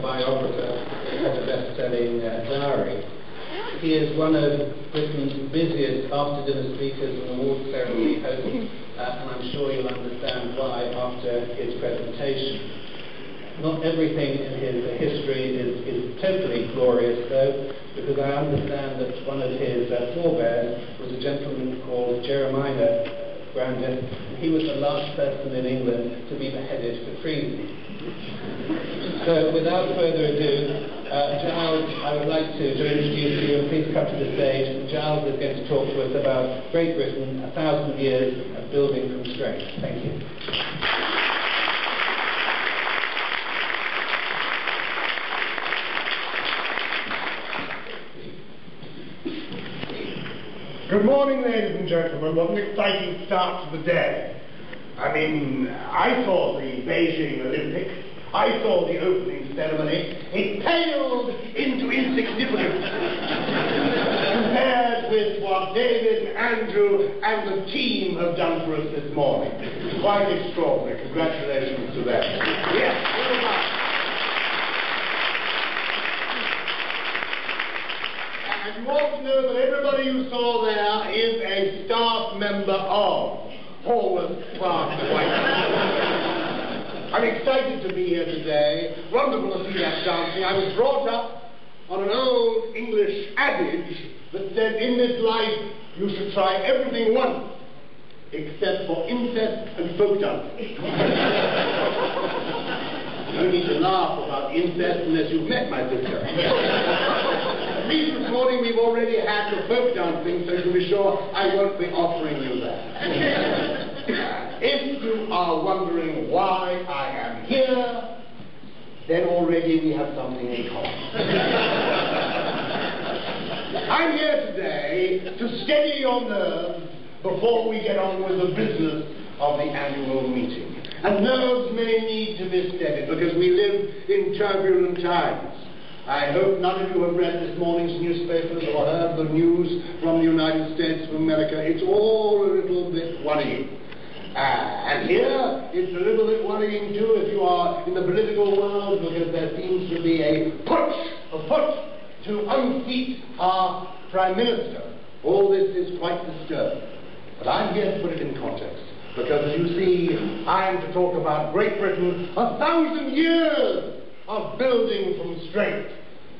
biographer of a best-selling diary. He is one of Britain's busiest after-dinner speakers and award ceremony hosts, and I'm sure you'll understand why after his presentation. Not everything in his history is totally glorious, though, because I understand that one of his forebears was a gentleman called Gyles Brandreth, and he was the last person in England to be beheaded for treason. So, without further ado, Gyles, I would like to introduce you, and please come to the stage. And Gyles is going to talk to us about Great Britain, 1,000 years of building from strength. Thank you. Good morning, ladies and gentlemen. What an exciting start to the day. I mean, I saw the Beijing Olympics. I saw the opening ceremony. It paled into insignificance compared with what David, Andrew, and the team have done for us this morning. Quite extraordinary. Congratulations to them. Yes, well done. And you ought to know that everybody you saw there is a staff member of Forward Class White. I'm excited to be here today. Wonderful to see that dancing. I was brought up on an old English adage that said, in this life you should try everything once, except for incest and folk dancing. No need to laugh about incest unless you've met my sister. At least this morning we've already had the folk dancing, so you can be sure I won't be offering you that. If you are wondering why I am here, then already we have something in common. I'm here today to steady your nerves before we get on with the business of the annual meeting. And nerves may need to be steadied because we live in turbulent times. I hope none of you have read this morning's newspapers or heard the news from the United States of America. It's all a little bit worrying. And here, it's a little bit worrying too if you are in the political world, because there seems to be a push to unseat our Prime Minister. All this is quite disturbing. But I'm here to put it in context, because as you see, I am to talk about Great Britain, 1,000 years of building from strength.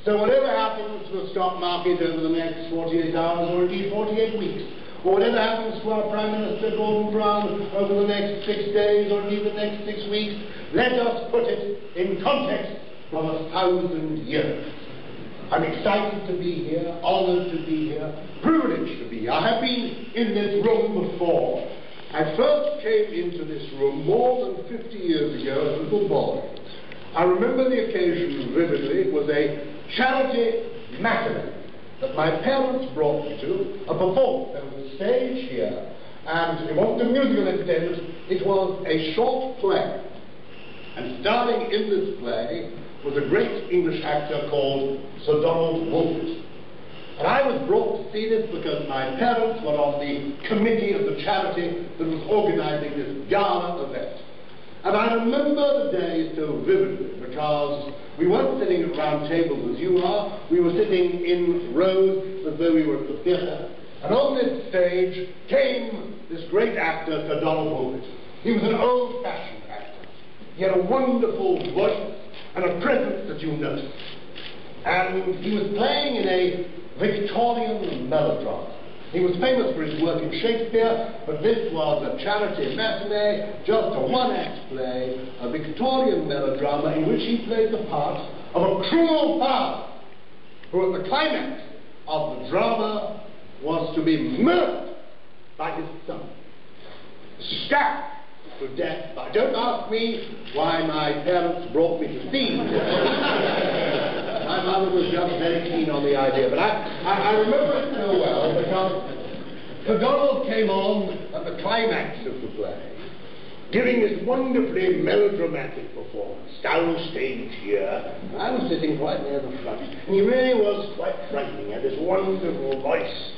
So whatever happens to the stock market over the next 48 hours, or indeed 48 weeks, or whatever happens to our Prime Minister Gordon Brown over the next 6 days, or indeed the next 6 weeks, let us put it in context of 1,000 years. I'm excited to be here, honoured to be here, privileged to be here. I have been in this room before. I first came into this room more than 50 years ago as a little boy. I remember the occasion vividly. It was a charity matinee that my parents brought me to, a performance. There was a stage here, and it wasn't a musical entertainment, it was a short play. And starring in this play was a great English actor called Sir Donald Wolfe. And I was brought to see this because my parents were on the committee of the charity that was organising this gala event. And I remember the day so vividly because we weren't sitting at round tables as you are. We were sitting in rows as though we were at the theatre. And on this stage came this great actor, Sir Donald Wolfe. He was an old-fashioned actor. He had a wonderful voice and a presence that you noticed. And he was playing in a Victorian melodrama. He was famous for his work in Shakespeare, but this was a charity matinee, just a one-act play, a Victorian melodrama in which he played the part of a cruel father who at the climax of the drama was to be murdered by his son, stabbed to death. But don't ask me why my parents brought me to see this. My mother was just very keen on the idea, but I remember it so well because Sir Donald came on at the climax of the play, giving this wonderfully melodramatic performance downstage here. I was sitting quite near the front, and he really was quite frightening. He had this wonderful voice.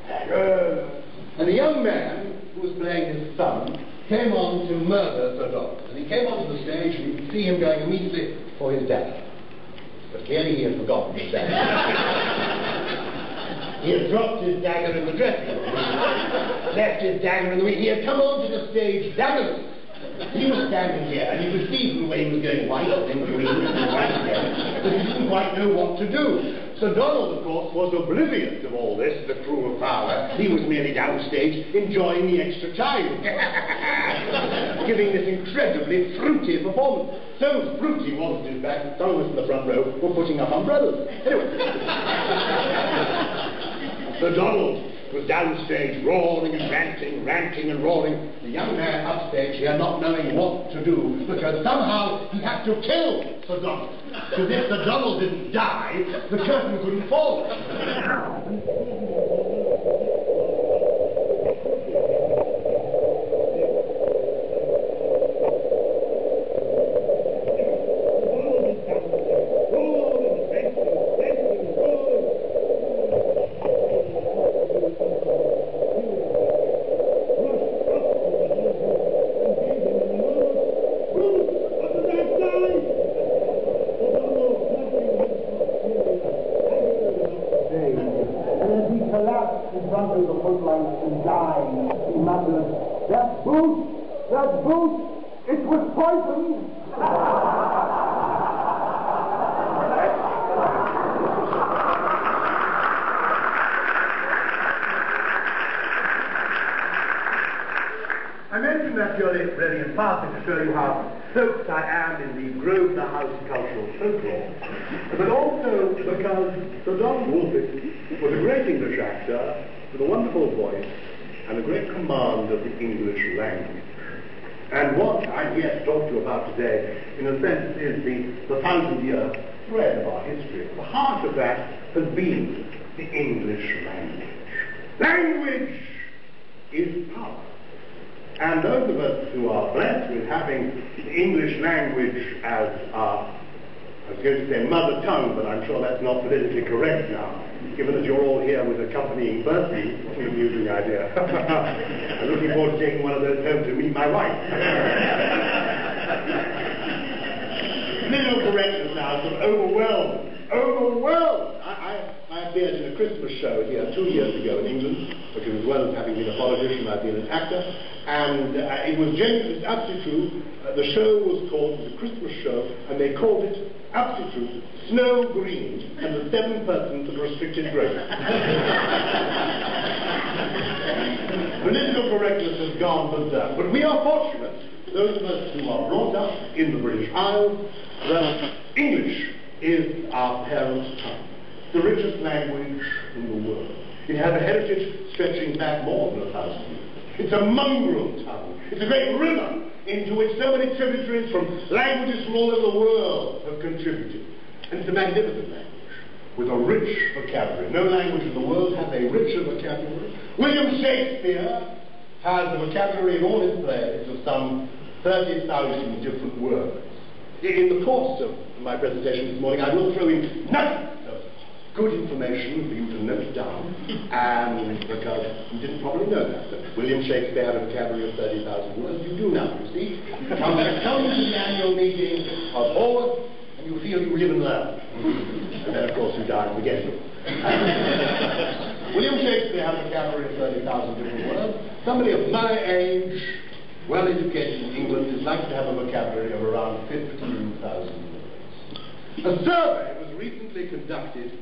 And the young man who was playing his son came on to murder Sir Donald. And he came onto the stage, and you could see him going immediately for his dad. but clearly he had forgotten his dagger. He had dropped his dagger in the dressing room, left his dagger in the wing. He had come onto the stage daggerless. He was standing here, and you could see from the way he was going white and then green and then white again, that he didn't quite know what to do. Sir Donald, of course, was oblivious of all this, the crew of power. He was merely downstage enjoying the extra time, giving this incredibly fruity performance. So fruity was it, in fact, some of us in the front row were putting up umbrellas. Anyway, Sir Donald was downstage roaring and ranting and roaring. The young man upstage here not knowing what to do, because somehow he had to kill Sir Donald. Because if Sir Donald didn't die, the curtain couldn't fall. That boot, it was poisoned. I mentioned that purely brilliant passage to show you how soaked I am in the Grosvenor House cultural folklore, but also because Sir John Woolford was a great English actor with a wonderful voice and a great command of the English language. And what I'm here to talk to you about today, in a sense, is the 1,000-year thread of our history. The heart of that has been the English language. Language is power. And those of us who are blessed with having the English language as our, I was going to say mother tongue, but I'm sure that's not politically correct now, given that you're all here with accompanying birthdays. What an amusing idea. I'm looking forward to taking one of those home to meet my wife. Little correctness now, sort of overwhelmed. I appeared in a Christmas show here 2 years ago in England, because as well as having been a politician, I've been an actor, and it was genuinely, absolutely true. The show was called, it was a Christmas show, and they called it, absolutely true, Snow Green and the 7 Persons of Restricted Growth. Political correctness has gone berserk, but we are fortunate, those of us who are brought up in the British Isles, that English is our parent tongue, the richest language in the world. It has a heritage stretching back more than 1,000 years. It's a mongrel tongue. It's a great river into which so many tributaries from languages from all over the world have contributed. And it's a magnificent language with a rich vocabulary. No language in the world has a richer vocabulary. William Shakespeare has a vocabulary in all his plays of some 30,000 different words. In the course of my presentation this morning, I will throw in nuggets of good information for you to note down, and because you didn't probably know that William Shakespeare had a vocabulary of 30,000 words. You do now, you see. Come to the annual meeting of Hall, and you feel you live and learn. And then, of course, you die and forget it. William Shakespeare had a vocabulary of 30,000 different words. Somebody of my age, well educated in England, is likely to have a vocabulary of around 15,000 words. A survey was recently conducted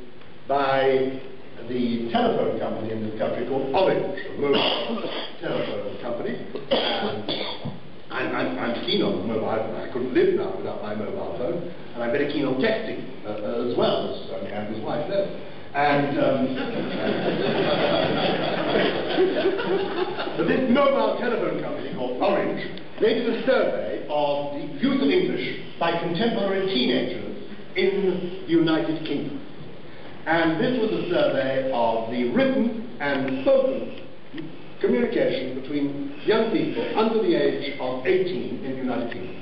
by the telephone company in this country called Orange, a mobile telephone company. And I'm keen on the mobile phone. I couldn't live now without my mobile phone. And I'm very keen on texting as well, as Andrew's wife knows. And but this mobile telephone company called Orange, they did a survey of the use of English by contemporary teenagers in the United Kingdom. And this was a survey of the written and spoken communication between young people under the age of 18 in the United Kingdom.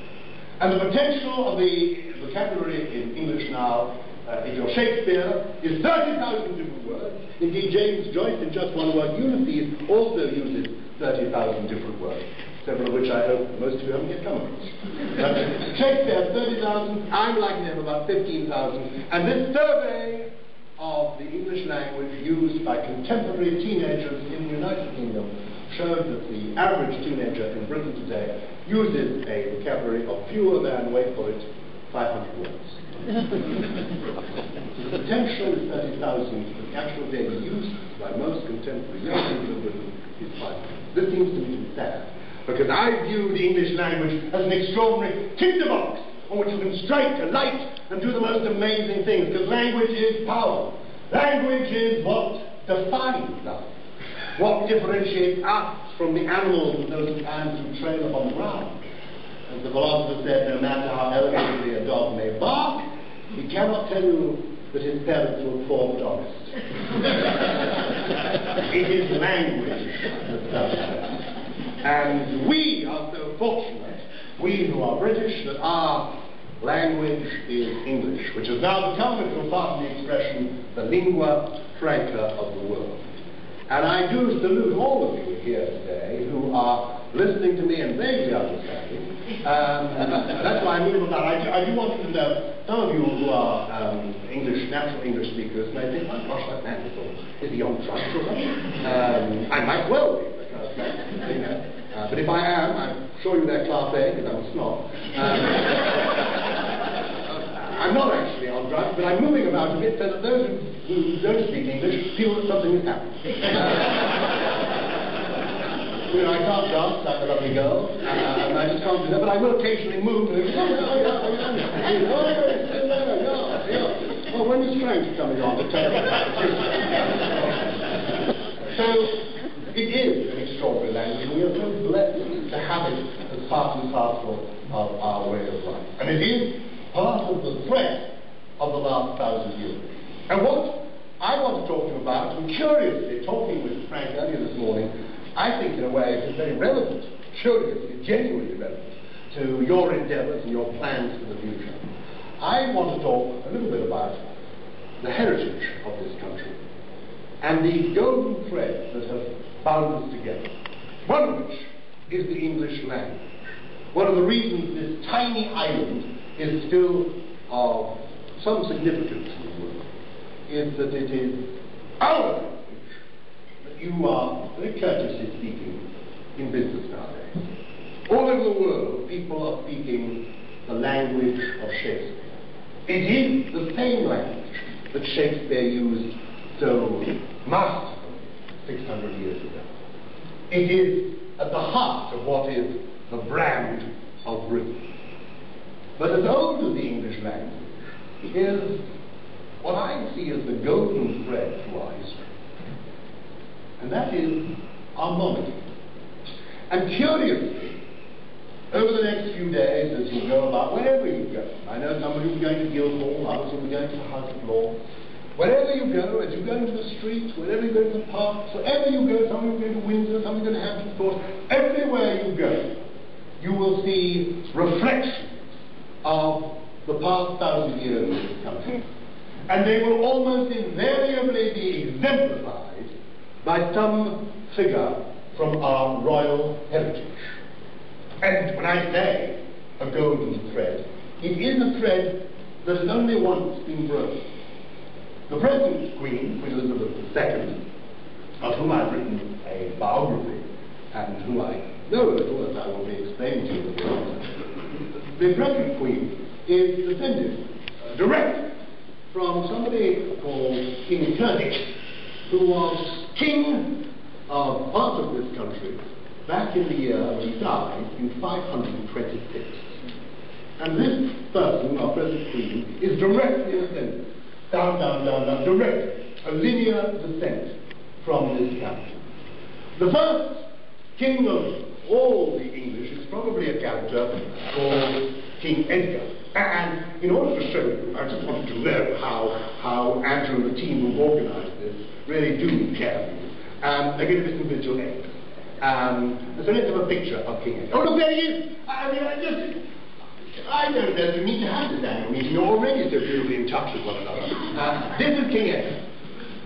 And the potential of the vocabulary in English now, if you're Shakespeare, is 30,000 different words. Indeed, James Joyce, in just one word, Ulysses, also uses 30,000 different words. several of which I hope most of you haven't yet come across. Shakespeare, 30,000, I'm likely to have about 15,000, and this survey of the English language used by contemporary teenagers in the United Kingdom showed that the average teenager in Britain today uses a vocabulary of fewer than, wait for it, 500 words. The potential is 30,000, but the actual daily use by most contemporary young people in Britain is 500. This seems to me sad, because I view the English language as an extraordinary tinderbox on which you can strike a light and do the most amazing things, because language is power. Language is what defines us, what differentiates us from the animals and those ants who trail upon the ground. As the philosopher said, no matter how elegantly a dog may bark, he cannot tell you that his parents were poor but honest. It is language that does that. And we are so fortunate, we who are British, that our language is English, which has now become, if you'll pardon the expression, the lingua franca of the world. And I do salute all of you here today who are listening to me and vaguely understanding. That's why I move about. I do want you to know, some of you who are natural English speakers may think, my gosh, that man is he on drugs or something? I might well be, because, you know. But if I am, I'm sure you they're class A, because I'm a snob. I'm not actually on drugs, but I'm moving about a bit so that those who don't speak English feel that something is happening. You know, I can't dance like a lovely girl, and I just can't do that, but I will occasionally move. Oh, when is Frank coming on to tell me about it? So, it is an extraordinary language, and we are so blessed to have it as part and parcel of our way of life. And it is part of the thread of the last 1,000 years. And what I want to talk to you about, and curiously, talking with Frank earlier this morning, I think in a way it is very relevant, curiously, genuinely relevant, to your endeavours and your plans for the future. I want to talk a little bit about the heritage of this country, and the golden thread that has bound us together, one of which is the English language. One of the reasons this tiny island is still of some significance in the world is that it is our language that you are very courteously speaking in business nowadays. All over the world, people are speaking the language of Shakespeare. It is the same language that Shakespeare used so masterfully 600 years ago. It is at the heart of what is the brand of Britain. But as old as the English language is what I see as the golden thread to our history. And that is our monarchy. And curiously, over the next few days, as you go about, wherever you go, I know some of you are going to Guildhall, others will be going to the House of Lords, wherever you go, as you go into the streets, wherever you go to the parks, wherever you go, some of you go to Windsor, some of you go to Hampton Court, everywhere you go, you will see reflections of the past 1,000 years of this country. And they will almost invariably be exemplified by some figure from our royal heritage. And when I say a golden thread, it is a thread that has only once been broken. The present Queen, Queen Elizabeth II, of whom I've written a biography, and who I know a little, as I will be explaining to you, the present Queen is descended directly from somebody called King Turnix, who was king of part of this country back in the year when he died in 526. And this person, our present Queen, is directly descended, down, directly, a linear descent from this character. The first king of all the English is probably a character called King Edgar. And in order to show you, I just wanted to know how Andrew and the team who've organised this really do care for you. They're going to be some visual aids. So let's have a picture of King Edgar. Oh, look, there he is! I don't know if you need to have this annual meeting. You're already so beautifully in touch with one another. This is King Edgar.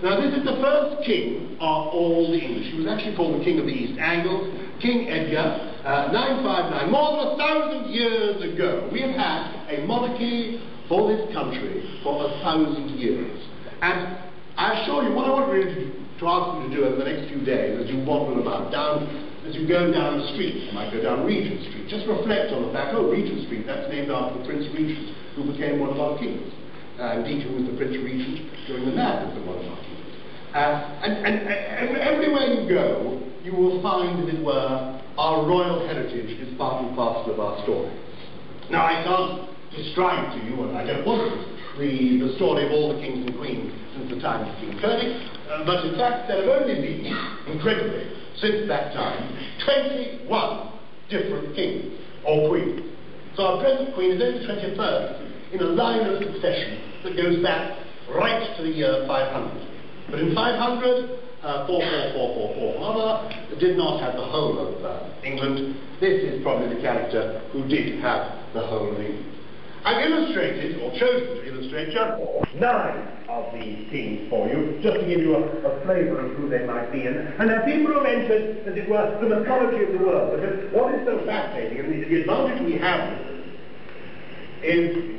Now, this is the first king of all the English. He was actually called the King of the East Angles, King Edgar. 959, more than 1,000 years ago, we have had a monarchy for this country for 1,000 years. And I assure you, what I want really to ask you to do over the next few days, as you waddle about, as you go down the street, you might go down Regent Street, just reflect on the fact, oh, Regent Street, that's named after the Prince Regent, who became one of our kings. Indeed, who was the Prince Regent during the madness of one of our kings. And everywhere you go, you will find, as it were, our royal heritage is part and parcel of our story. Now, I can't describe to you, and I don't want to, the story of all the kings and queens since the time of King Philip, but in fact there have only been, incredibly, since that time, 21 different kings or queens. So our present queen is only 21st in a line of succession that goes back right to the year 500. But in 500, 44444 mother did not have the whole of England. This is probably the character who did have the whole of England. I've illustrated, or chosen to illustrate, just 9 of these kings for you, just to give you a flavour of who they might be. And they're people who entered, as it were, the mythology of the world. Because what is so fascinating, and the advantage we have is,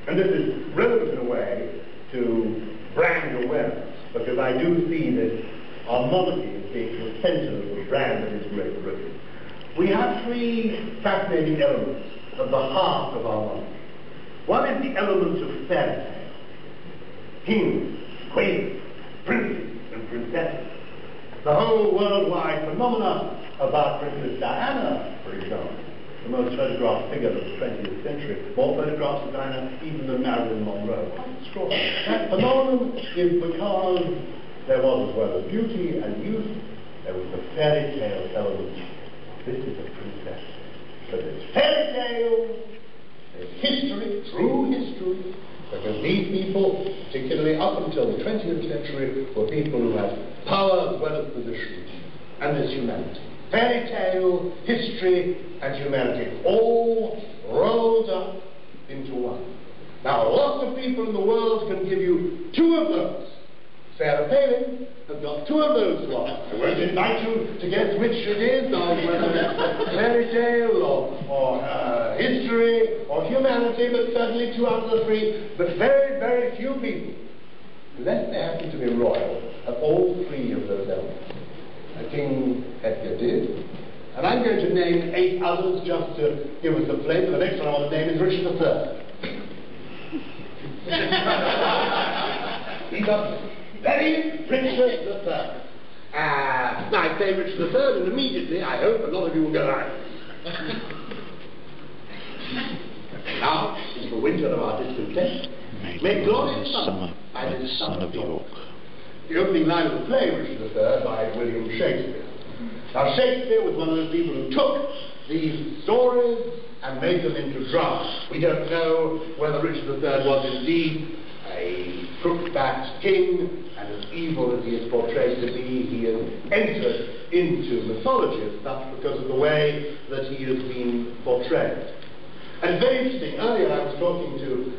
and this is relevant in a way to brand awareness, because I do see that our monarchy as being the centre of the brand that is Great Britain. We have 3 fascinating elements at the heart of our monarchy. One is the element of fairy tale. Kings, queens, princes and princesses. The whole worldwide phenomena about Princess Diana, for example, the most photographed figure of the 20th century, more photographs of Diana even than Marilyn Monroe. Quite extraordinary. That phenomenon is because there was, as well as beauty and youth, there was the fairy tale element. This is a princess. So there's fairy tale, there's history, true history, because these people, particularly up until the 20th century, were people who had power as well as position, and there's humanity. Fairy tale, history, and humanity, all rolled up into one. Now, lots of people in the world can give you 2 of those. Sarah Palin has got 2 of those slots. I won't invite you to guess which it is, whether it's fairy tale or history or humanity, but certainly 2 out of the 3. But very, very few people, unless they happen to be royal, have all 3 of those elements. King Edgar did. And I'm going to name 8 others just to give us a flavour. The next one I want to name is Richard III. He's a very Richard III. Now I say Richard III, and immediately, I hope, a lot of you will go right. Now is the winter of our discontent. May glorious summer by this son of York. The opening line of the play, Richard III, by William Shakespeare. Now, Shakespeare was one of those people who took these stories and made them into dramas. We don't know whether Richard III was indeed a crook-backed king, and as evil as he is portrayed to be, he has entered into mythology as such because of the way that he has been portrayed. And it's very interesting. Earlier I was talking to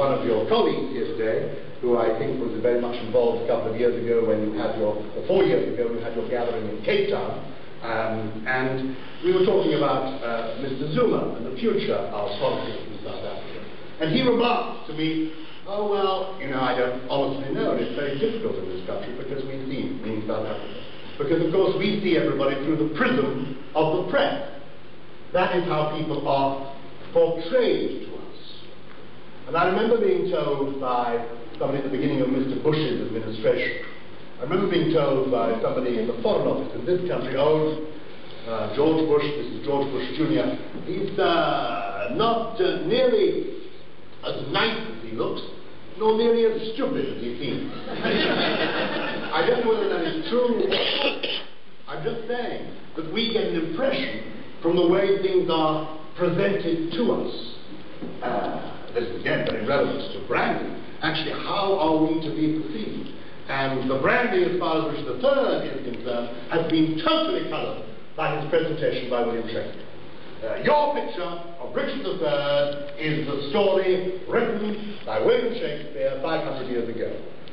one of your colleagues here today, who I think was very much involved a couple of years ago when you had your, or 4 years ago, you had your gathering in Cape Town, and we were talking about Mr. Zuma and the future of politics in South Africa. And he remarked to me, oh well, you know, I don't honestly know, and it's very difficult in this country because we see, meaning South Africa, because of course we see everybody through the prism of the press. That is how people are portrayed to us. And I remember being told by somebody at the beginning of Mr. Bush's administration, I remember being told by somebody in the Foreign Office in this country, oh, George Bush, this is George Bush Jr., he's not nearly as nice as he looks, nor nearly as stupid as he seems. I don't know whether that is true or not. I'm just saying that we get an impression from the way things are presented to us. This is again very relevant to branding. Actually, how are we to be perceived? And the branding, as far as Richard III is concerned, has been totally coloured by his presentation by William Shakespeare. Your picture of Richard III is the story written by William Shakespeare 500 years ago.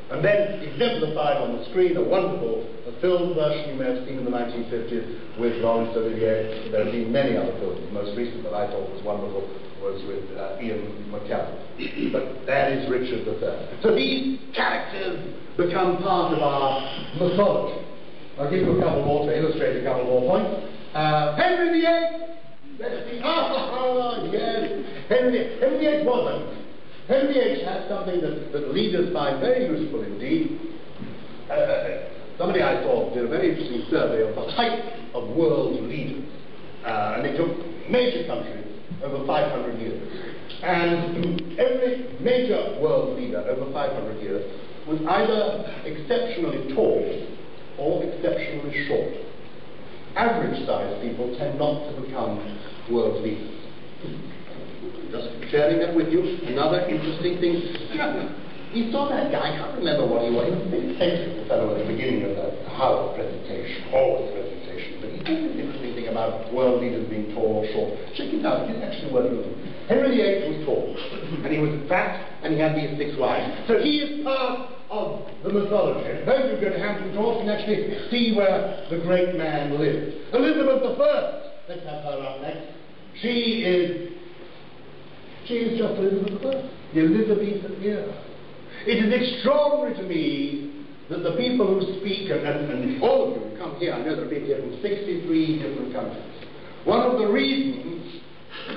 And then exemplified on the screen, a wonderful film version you may have seen in the 1950s with Laurence Olivier. There have been many other films. The most recent that I thought was wonderful was with Ian McKellen. But that is Richard III. So these characters become part of our mythology. I'll give you a couple more to illustrate a couple more points. Henry VIII! Yes! Henry VIII wasn't. Henry VIII has something that leaders find very useful indeed. Somebody I saw did a very interesting survey of the height of world leaders. And they took major countries over 500 years. And every major world leader over 500 years was either exceptionally tall or exceptionally short. Average-sized people tend not to become world leaders. Just sharing that with you. Another interesting thing. You saw that guy, I can't remember what he was. He was a bit eccentric, the fellow at the beginning of the Howard presentation, always presentation. But he said this interesting thing about world leaders being tall or short. Check it out, it's actually worth looking. Henry VIII was tall, and he was fat, and he had these 6 wives. So he is part of the mythology. Those who go to Hampton Court can actually see where the great man lived. Elizabeth I, let's have her up next. She is just Elizabeth I, the Elizabethan era. It is extraordinary to me that the people who speak, and all of you who come here, I know there are people here from 63 different countries. One of the reasons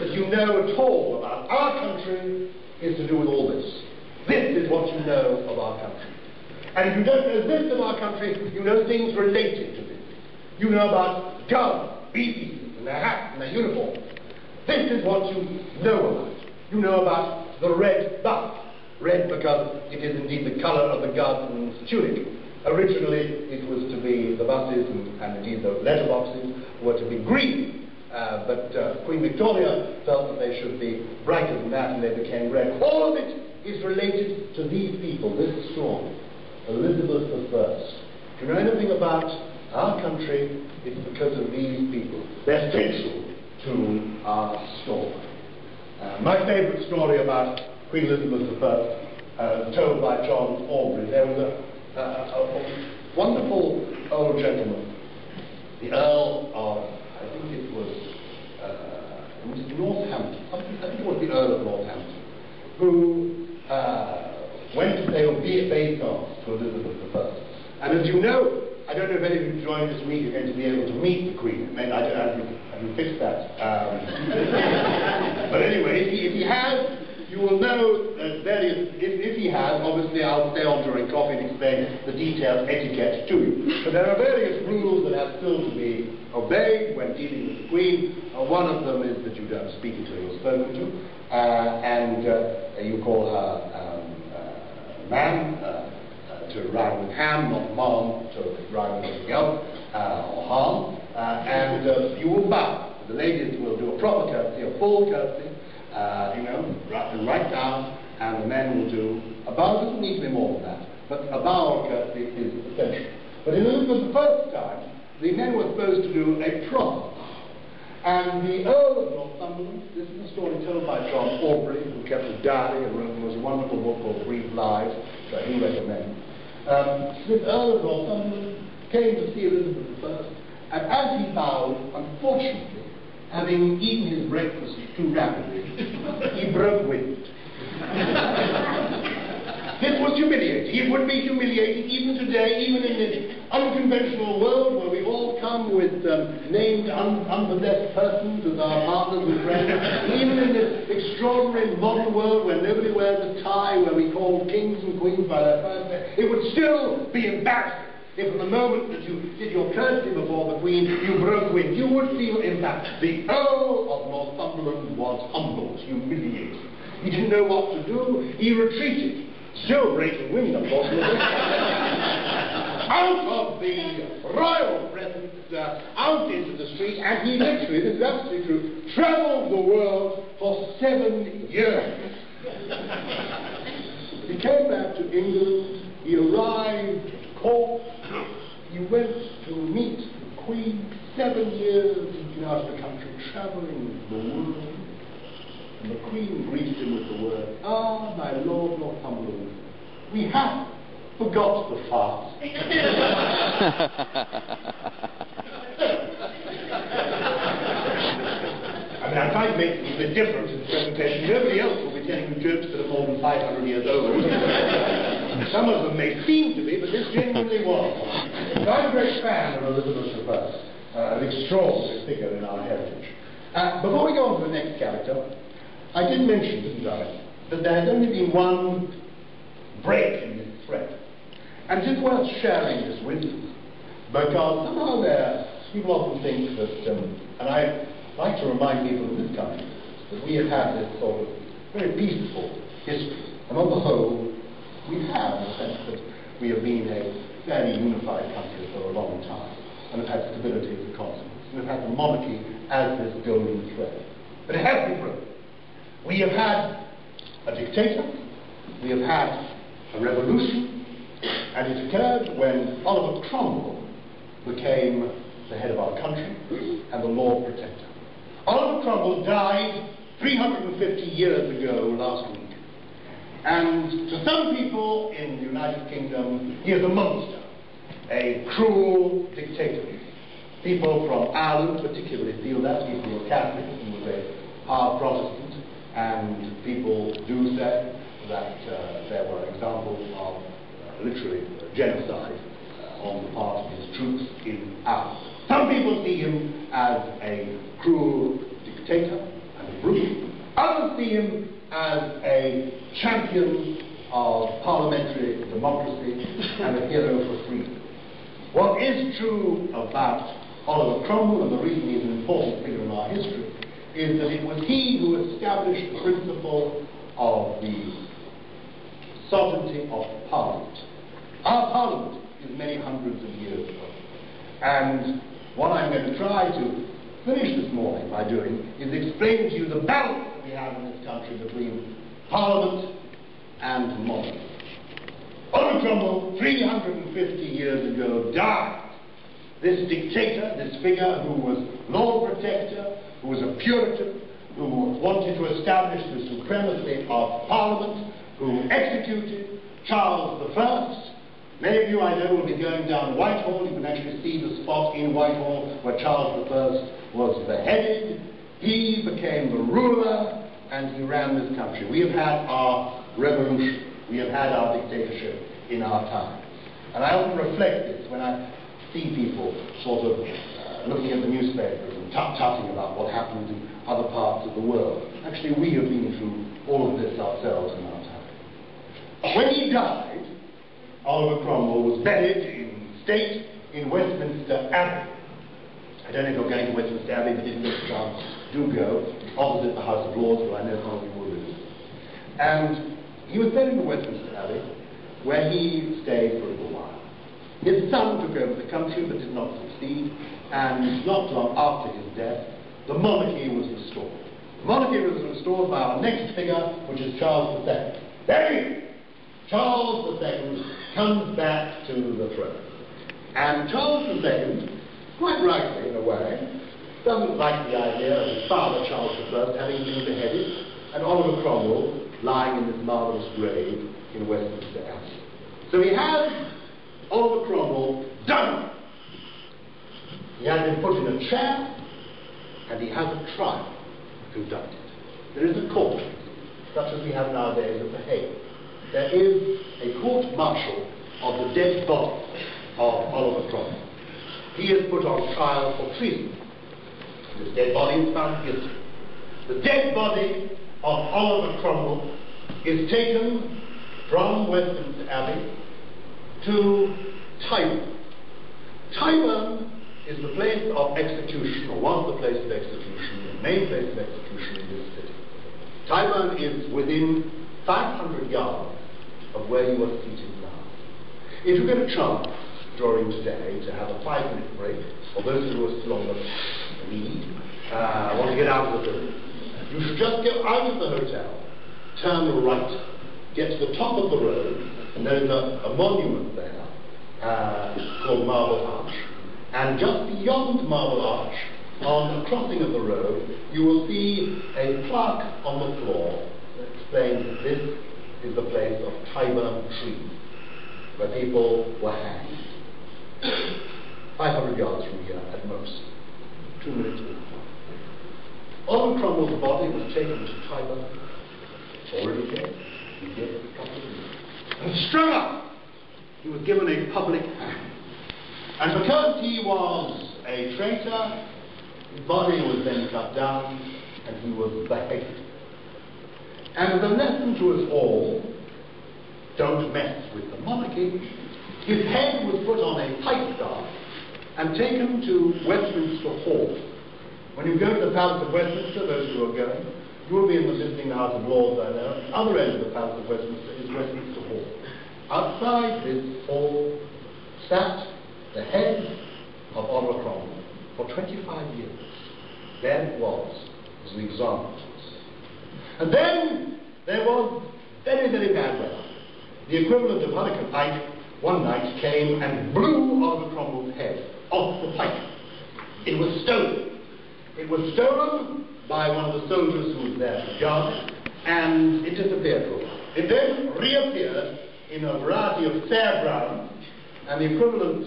that you know at all about our country is to do with all this. This is what you know of our country. And if you don't know this of our country, you know things related to this. You know about guards, beefeaters, and their hats and their uniforms. This is what you know about. You know about the red buff. Red because it is indeed the colour of the guardsman's tunic. Originally it was to be, the buses and indeed the letterboxes were to be green. But Queen Victoria felt that they should be brighter than that, and they became red. All of it is related to these people, this story. Elizabeth I. If you know anything about our country, it's because of these people. They're central to our story. My favourite story about Queen Elizabeth I, told by John Aubrey. There was a wonderful old gentleman, the Earl of, I think it was Northampton, I think it was the Earl of Northampton, who went to pay obeisance to Elizabeth I. And as you know, I don't know if any of you joined this meeting are going to be able to meet the Queen. I don't know if you fixed that. But anyway, if he has, you will know that if he has, obviously I'll stay on during coffee and explain the detailed etiquette to you. But there are various rules that have still to be obeyed when dealing with the Queen. One of them is that you don't speak until you're spoken to, and you call her ma'am, to rhyme with ham, not mom, to rhyme with anything else, or harm, and you will bow. The ladies will do a proper courtesy, a full courtesy, right down, and the men will do a bow. Doesn't need to be more than that, but a bow or courtesy is essential. But in Elizabeth I's time, the men were supposed to do a proper bow. And the Earl of Northumberland, this is a story told by John Aubrey, who kept a diary and wrote a wonderful book called Brief Lives, which I do recommend. This Earl of Northumberland came to see Elizabeth I, and as he bowed, unfortunately, having eaten his breakfast too rapidly, he broke wind. This was humiliating. It would be humiliating even today, even in this unconventional world where we all come with named unpossessed persons as our partners and friends. Even in this extraordinary modern world where nobody wears a tie, where we call kings and queens by their first name, it would still be embarrassing if from the moment that you did your courtesy before the Queen, you broke wind. You would feel, in fact, the Earl of Northumberland was humbled, humiliated. He didn't know what to do. He retreated. Still breaking wind, unfortunately. Out of the royal presence, out into the street, and he literally, this is absolutely true, travelled the world for 7 years. He came back to England, he arrived at court, he went to meet the Queen. 7 years he'd been out of the country, travelling the world. And the Queen greeted him with the word, "Ah, my Lord Northumberland, we have forgot the farce. I mean, I tried to make it a bit different in this presentation. Nobody else will be telling you jokes that are more than 500 years old. Some of them may seem to be, but this genuinely was. I'm a great fan of Elizabeth I, an extraordinary figure in our heritage. Before we go on to the next character, I did mention, didn't I, that there has only been one break in this thread. And it is worth sharing this with you, because somehow people often think that, and I like to remind people in this country, that we have had this sort of very peaceful history. And on the whole, we have, in the sense that we have been a fairly unified country for a long time, and have had stability as a consequence. We've had the monarchy as this golden thread. But it has been broken. We have had a dictator, we have had a revolution, and it occurred when Oliver Cromwell became the head of our country and the Lord Protector. Oliver Cromwell died 350 years ago last week. And to some people in the United Kingdom, he is a monster, a cruel dictator. People from Ireland particularly feel that. People who are Catholic, who are Protestant, and people do say that there were examples of literally genocide on the part of his troops in Ireland. Some people see him as a cruel dictator and a brute. Others see him as a champion of parliamentary democracy and a hero for freedom. What is true about Oliver Cromwell, and the reason he's an important figure in our history, is that it was he who established the principle of the sovereignty of Parliament. Our Parliament is many hundreds of years old. And what I'm going to try to finish this morning by doing is explain to you the balance that we have in this country between Parliament and monarchy. Oliver Cromwell, 350 years ago, died. This dictator, this figure who was Lord Protector, who was a Puritan, who wanted to establish the supremacy of Parliament, who executed Charles I. Many of you, I know, will be going down Whitehall. You can actually see the spot in Whitehall where Charles I was beheaded. He became the ruler, and he ran this country. We have had our revolution. We have had our dictatorship in our time. And I often reflect this when I see people sort of looking at the newspapers and tut-tutting about what happens in other parts of the world. Actually, we have been through all of this ourselves in our time. When he died, Oliver Cromwell was buried in state in Westminster Abbey. I don't know if you're going to Westminster Abbey, but if you get a chance, do go. It's opposite the House of Lords, but I know some of you will visit. And he was buried in Westminster Abbey, where he stayed for a little while. His son took over the country, but did not succeed, and not long after his death, the monarchy was restored. The monarchy was restored by our next figure, which is Charles II. There he is! Charles II comes back to the throne. And Charles II, quite rightly in a way, doesn't like the idea of his father, Charles I, having been beheaded, and Oliver Cromwell lying in this marvellous grave in Westminster Abbey. So he has Oliver Cromwell done. He has been put in a chair, and he has a trial conducted. There is a court, such as we have nowadays at The Hague. There is a court-martial of the dead body of Oliver Cromwell. He is put on trial for treason. This dead body is found guilty. The dead body of Oliver Cromwell is taken from Westminster Abbey to Tyburn. Tyburn is the place of execution, or was the place of execution, the main place of execution in this city. Tyburn is within 500 yards of where you are seated now. If you get a chance during today to have a 5-minute break, or those who are still on the lead, want to get out of the building, you should just go out of the hotel, turn right, get to the top of the road, and there is a monument there called Marble Arch. And just beyond Marble Arch, on the crossing of the road, you will see a plaque on the floor that explains that this is the place of Tyburn trees. where people were hanged. 500 yards from here at most. 2 minutes walk. Oliver Cromwell's body was taken to Tyburn, already dead. He did a couple of years. And strung up, he was given a public hang. And because he was a traitor, his body was then cut down and he was beheaded. And as a lesson to us all, don't mess with the monarchy, his head was put on a pike staff and taken to Westminster Hall. When you go to the Palace of Westminster, those who are going, you will be in the visiting House of Lords, I know. The other end of the Palace of Westminster is Westminster Hall. Outside this hall sat the head of Oliver Cromwell for 25 years. There it was, as an example. And then there was very, very bad weather. The equivalent of Hurricane Ike one night came and blew Oliver Cromwell's head off the pike. It was stolen. It was stolen by one of the soldiers who was there to guard it, and it disappeared for a while. It then reappeared in a variety of fair grounds, and the equivalent,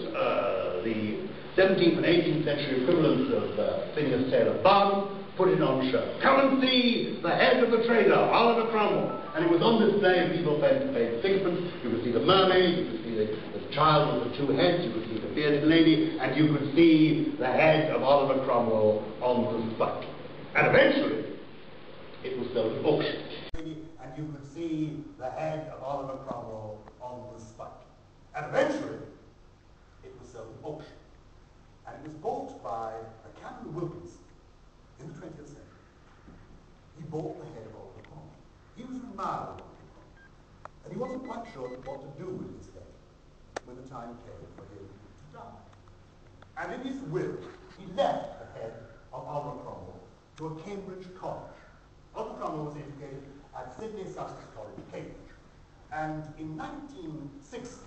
the 17th and 18th century equivalents of Phineas Taylor Barnum put it on show. Come and see the head of the traitor, Oliver Cromwell. And it was on display, and people paid sixpence. You could see the mermaid, you could see the child with the two heads, you could see the bearded lady, and you could see the head of Oliver Cromwell on the spike. And eventually, it was sold at auction. And you could see the head of Oliver Cromwell on the spike. And eventually, it was sold at auction. And it was bought by a Canon Wilkinson in the 20th century. He bought the head of Oliver Cromwell. He was an admirer of Oliver Cromwell. And he wasn't quite sure what to do with his head when the time came for him to die. And in his will, he left the head of Oliver Cromwell to a Cambridge college. Oliver Cromwell was educated at Sidney Sussex College, Cambridge. And in 1960,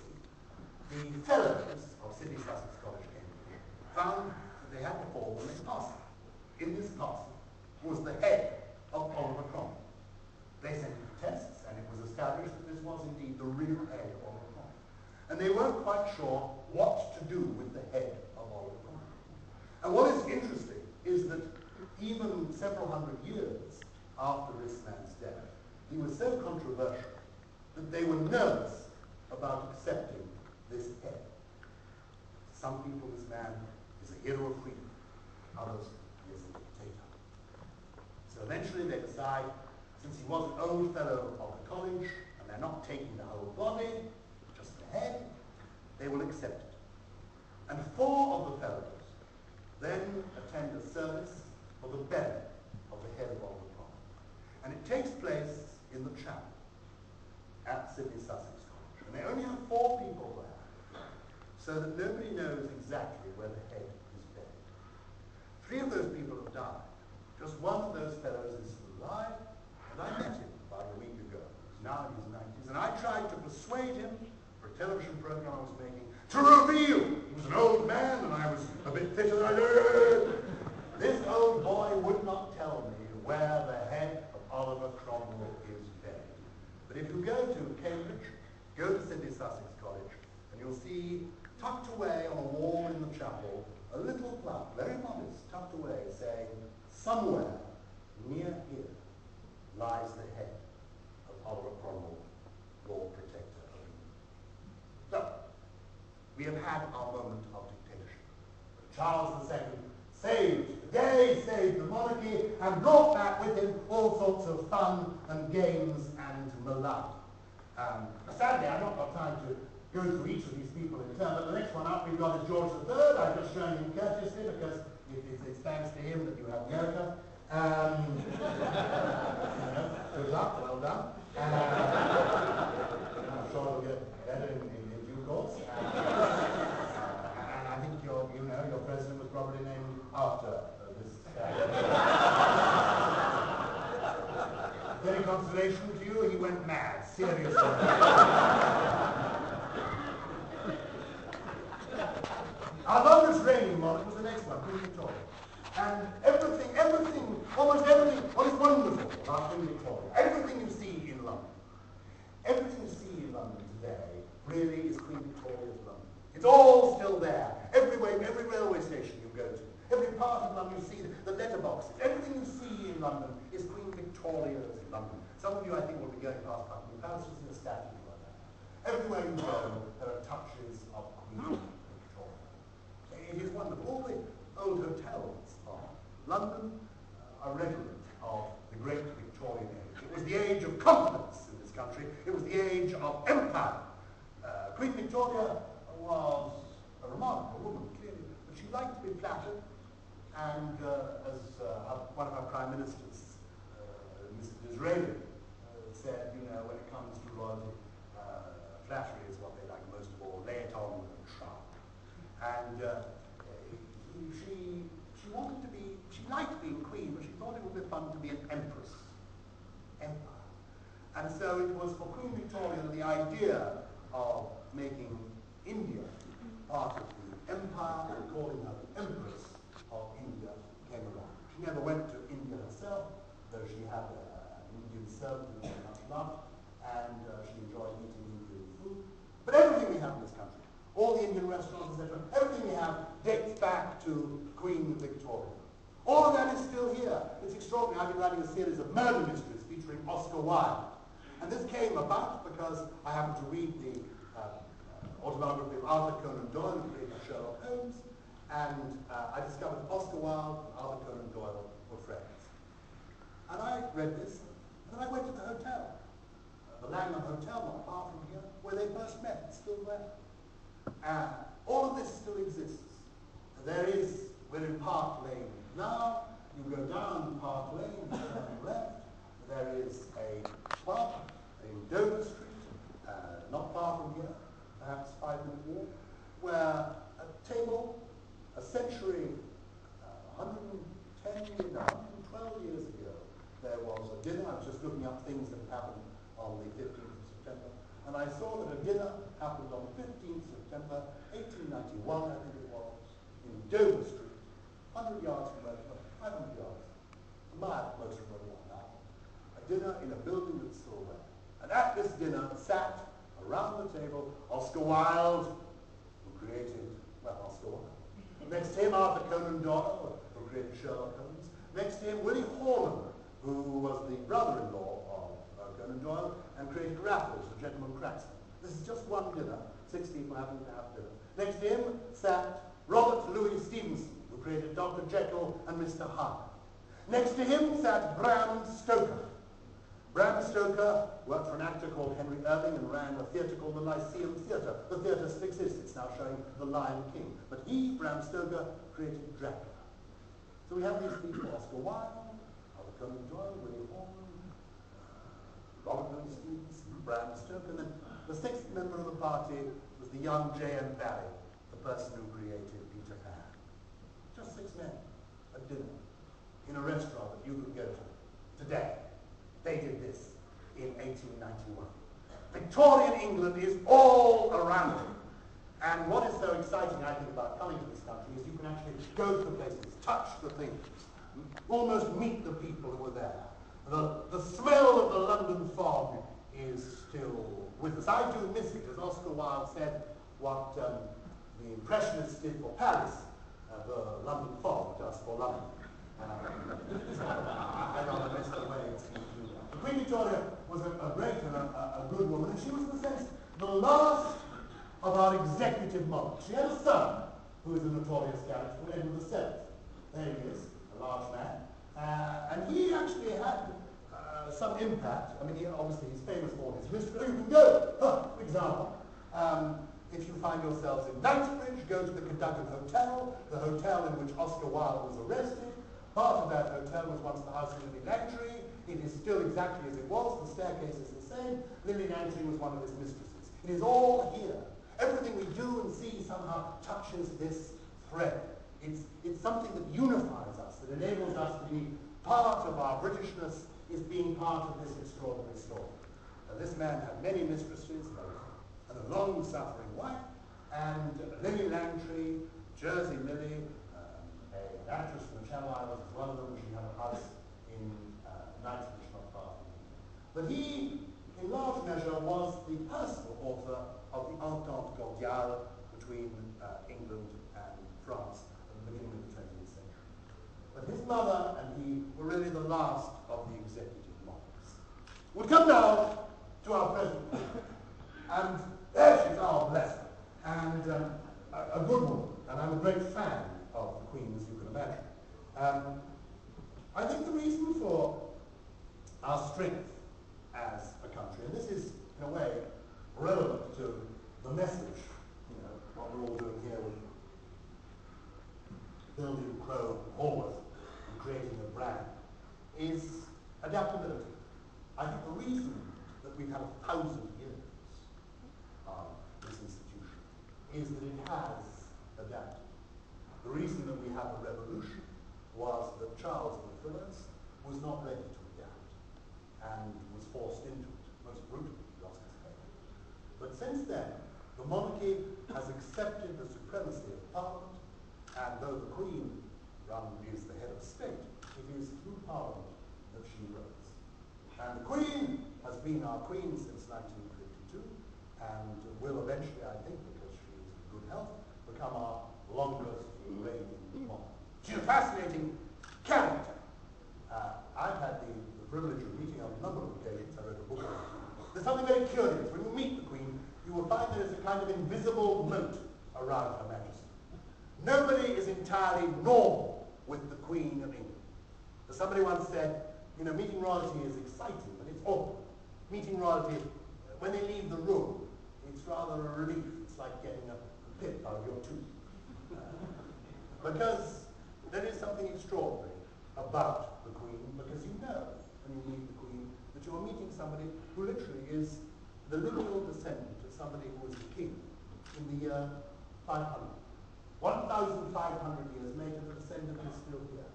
the fellows of Sidney Sussex College, Cambridge, found that they had to form a parcel. In this parcel was the head of Oliver Cromwell. They sent it to tests, and it was established that this was indeed the real head of Oliver Cromwell. And they weren't quite sure what to do with the head of Oliver Cromwell. And what is interesting is that even several hundred years after this man's death, he was so controversial that they were nervous about accepting this head. Some people, this man is a hero of freedom. Others, he is a dictator. So eventually they decide, since he was an old fellow of the college, and they're not taking the whole body, just the head, they will accept it. And 4 of the fellows then attend a service for the benefit of the head of Oliver Cromwell. And it takes place in the chapel at Sidney Sussex College. And they only have 4 people there, so that nobody knows exactly where the head is buried. 3 of those people have died. Just one of those fellows is still alive, and I met him about a week ago. He's now in his 90s, and I tried to persuade him for a television program I was making to reveal he was an old man, and I was a bit fitter than I did. This old boy would not tell me where the head of Oliver Cromwell is buried. But if you go to Cambridge, go to Sidney Sussex College, and you'll see tucked away on a wall in the chapel a little plaque, very modest, tucked away, saying, somewhere near here lies the head of Oliver Cromwell, Lord Protector of England. So, we have had our moment of dictatorship. Charles II saved the day, saved the monarchy, and brought back with him all sorts of fun and games and malade. Sadly, I've not got time to go through each of these people in turn, but the next one up we've got is George III. I've just shown him courteously because it's thanks to him that you have America. Good luck, well done. I'm sure it'll get better in due course. And I think your president was probably named after this. Very consolation to you, he went mad, seriously. Our longest reigning monarch was the next one, Queen Victoria. And almost everything, what is wonderful about Queen Victoria, everything you see in London today really is Queen Victoria's London. It's all still there. Everywhere, every railway station you go to, every part of London you see, the letterboxes, everything you see in London is Queen Victoria's London. Some of you, I think, will be going past Buckingham Palace to see a statue like that. Everywhere you go, there are touches of Queen Victoria. It is wonderful. All the old hotels of London are redolent of the great Victorian age. It was the age of confidence in this country. It was the age of empire. Queen Victoria was a remarkable woman, clearly, but she liked to be flattered, and as one of our prime ministers, Mr. Disraeli, said, you know, when it comes to royalty, flattery is what they like most of all. Lay it on sharp. And she wanted to be, she liked being queen, but she thought it would be fun to be an empress. Empire. And so it was for Queen Victoria the idea of making India part of the empire and calling her the Empress of India came along. She never went to India herself, though she had an Indian servant who she much loved, and she enjoyed eating Indian food. But everything we have in this country, all the Indian restaurants, etc., everything we have dates back to Queen Victoria. All of that is still here. It's extraordinary. I've been writing a series of murder mysteries featuring Oscar Wilde. And this came about because I happened to read the autobiography of Arthur Conan Doyle, who created Sherlock Holmes, and I discovered Oscar Wilde and Arthur Conan Doyle were friends. And I read this, and then I went to the hotel, the Langham Hotel, not far from here, where they first met. It's still there. All of this still exists. We're in Park Lane now. You go down Park Lane, turn left. There is a pub in Dover Street, not far from here, perhaps 5-minute walk, where a table, a century, 110 years, 112 years ago, there was a dinner. I was just looking up things that happened on the 15th of September, and I saw that a dinner happened on the 15th of September, 1891, I think it was, in Dover Street, 100 yards from where it was, 500 yards, a mile closer from where we are now. A dinner in a building that's still there. And at this dinner sat, around the table, Oscar Wilde, who created, Oscar Wilde. Next to him, Arthur Conan Doyle, who created Sherlock Holmes. Next to him, Willie Horner, who was the brother-in-law of Conan Doyle and created Raffles, the gentleman cracksman. This is just one dinner, 6 people having to have dinner. Next to him sat Robert Louis Stevenson, who created Dr. Jekyll and Mr. Hyde. Next to him sat Bram Stoker. Bram Stoker worked for an actor called Henry Irving and ran a theatre called the Lyceum Theatre. The theatre still exists. It's now showing The Lion King. But he, Bram Stoker, created Dracula. So we have these people, Oscar Wilde, Arthur Conan Doyle, Willie Horner, Robert Louis Stevenson, Bram Stoker, and then the 6th member of the party was the young J.M. Barrie, the person who created Peter Pan. Just 6 men at dinner in a restaurant that you could go to today. They did this in 1891. Victorian England is all around you. And what is so exciting, I think, about coming to this country is you can actually go to the places, touch the things, almost meet the people who were there. The smell of the London fog is still with us. I do miss it, as Oscar Wilde said, what the Impressionists did for Paris, the London fog does for London. I don't miss the way it's been. Queen Victoria was a great and a good woman, and she was, in a sense, the last of our executive monarchs. She had a son who is a notorious character, Edward VII. There he is, a large man. And he actually had some impact. I mean, obviously he's famous for his mystery. You can go, for example, if you find yourselves in Knightsbridge, go to the Cadogan Hotel, the hotel in which Oscar Wilde was arrested. Part of that hotel was once the house of Lily Langtry. It is still exactly as it was. The staircase is the same. Lily Langtry was one of his mistresses. It is all here. Everything we do and see somehow touches this thread. It's something that unifies us, that enables us to be part of our Britishness, is being part of this extraordinary story. This man had many mistresses and a long-suffering wife, and Lily Langtry, Jersey Lily, an actress from the Channel Islands, was one of them. She had a house in Knightsbridge, not far from here. But he, in large measure, was the personal author of the called Gyles between England and France at the beginning of the 20th century. But his mother and he were really the last of the executive monarchs. We'll come now to our present queen. And there she is, oh bless her, and a good woman, and I'm a great fan of the Queen, as you can imagine. I think the reason for our strength as a country, and this is, in a way, relevant to the message, what we're all doing here with building Cromwell and creating a brand, is adaptability. I think the reason that we've had 1,000 years of this institution is that it has adapted. The reason that we have a revolution was that Charles I was not ready to adapt and was forced into it, most brutally, he lost his head. But since then, the monarchy has accepted the supremacy of Parliament, and though the Queen is the head of state, it is through Parliament that she rules. And the Queen has been our Queen since 1952, and will eventually, I think, because she is in good health, become our longest reigning monarch. She's a fascinating character. I've had the privilege of meeting her on a number of occasions. I wrote a book on it. There's something very curious. When you meet the Queen, you will find there is a kind of invisible moat around Her Majesty. Nobody is entirely normal with the Queen of England. As somebody once said, meeting royalty is exciting, but it's awkward. Meeting royalty, when they leave the room, it's rather a relief. It's like getting a pip out of your tooth. Because there is something extraordinary about the Queen, because you know, when you meet the Queen, that you are meeting somebody who literally is the lineal descendant of somebody who was the king in the year 500. 1,500 years later, the descendant is still here.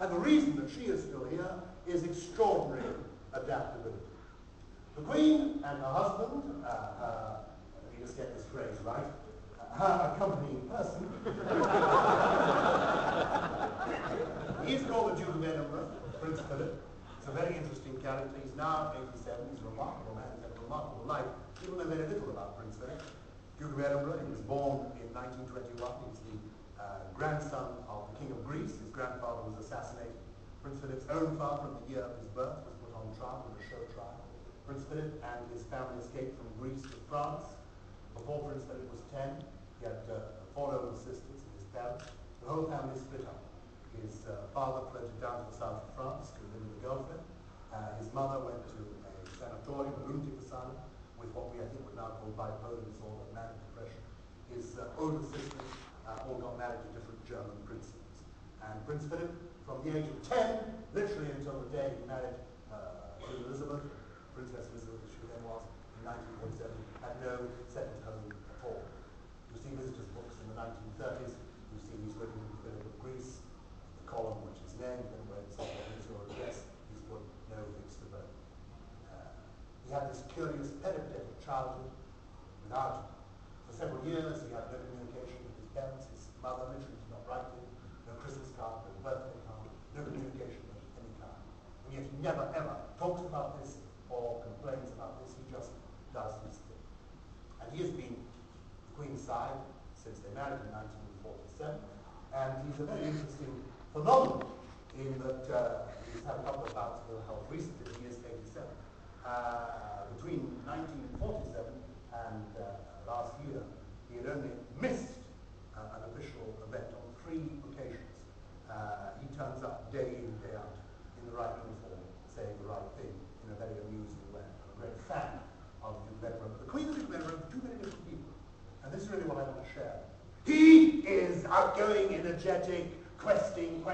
And the reason that she is still here is extraordinary adaptability. The Queen and her husband, let me just get this phrase right, her accompanying person, he's called the Duke of Edinburgh, Prince Philip. He's a very interesting character. He's now 87. He's a remarkable man. He's had a remarkable life. People know very little about Prince Philip. Duke of Edinburgh, he was born in 1921. He was the grandson of the King of Greece. His grandfather was assassinated. Prince Philip's own father, on the year of his birth, was put on trial, in a show trial. Prince Philip and his family escaped from Greece to France. Before Prince Philip was 10, he had 4 older sisters and his parents. The whole family split up. His father floated down to the south of France to live with a girlfriend. His mother went to a sanatorium, a lunatic asylum, with what we, I think, would now call bipolar disorder, manic depression. His older sisters all got married to different German princes. And Prince Philip, from the age of 10, literally until the day he married Queen Elizabeth, Princess Elizabeth, as she then was, in 1947, had no second home at all. You see visitors' books in the 1930s. You see he's written Philip of Greece, the column which is named, and where it says what is your address, he's put no fixed abode. He had this curious peripatetic childhood without, for several years, he had no communication with his parents. His mother literally did not write him, no Christmas card, no birthday card, no communication of any kind. And yet he never ever talks about this or complains about this. He just does his thing. And he has been the Queen's side since they married in 1947. And he's a very interesting phenomenon in that he's had a couple of bouts of ill health recently. He is 87. Between 1947 and last year, he had only missed an official event on 3 occasions. He turns up day in, day out in the right uniform, saying the right thing in a very amusing way. I'm a great fan of the Duke of Edinburgh. But the Queen and the Duke of Edinburgh are 2 very different people. And this is really what I want to share. He is outgoing, energetic, questioning.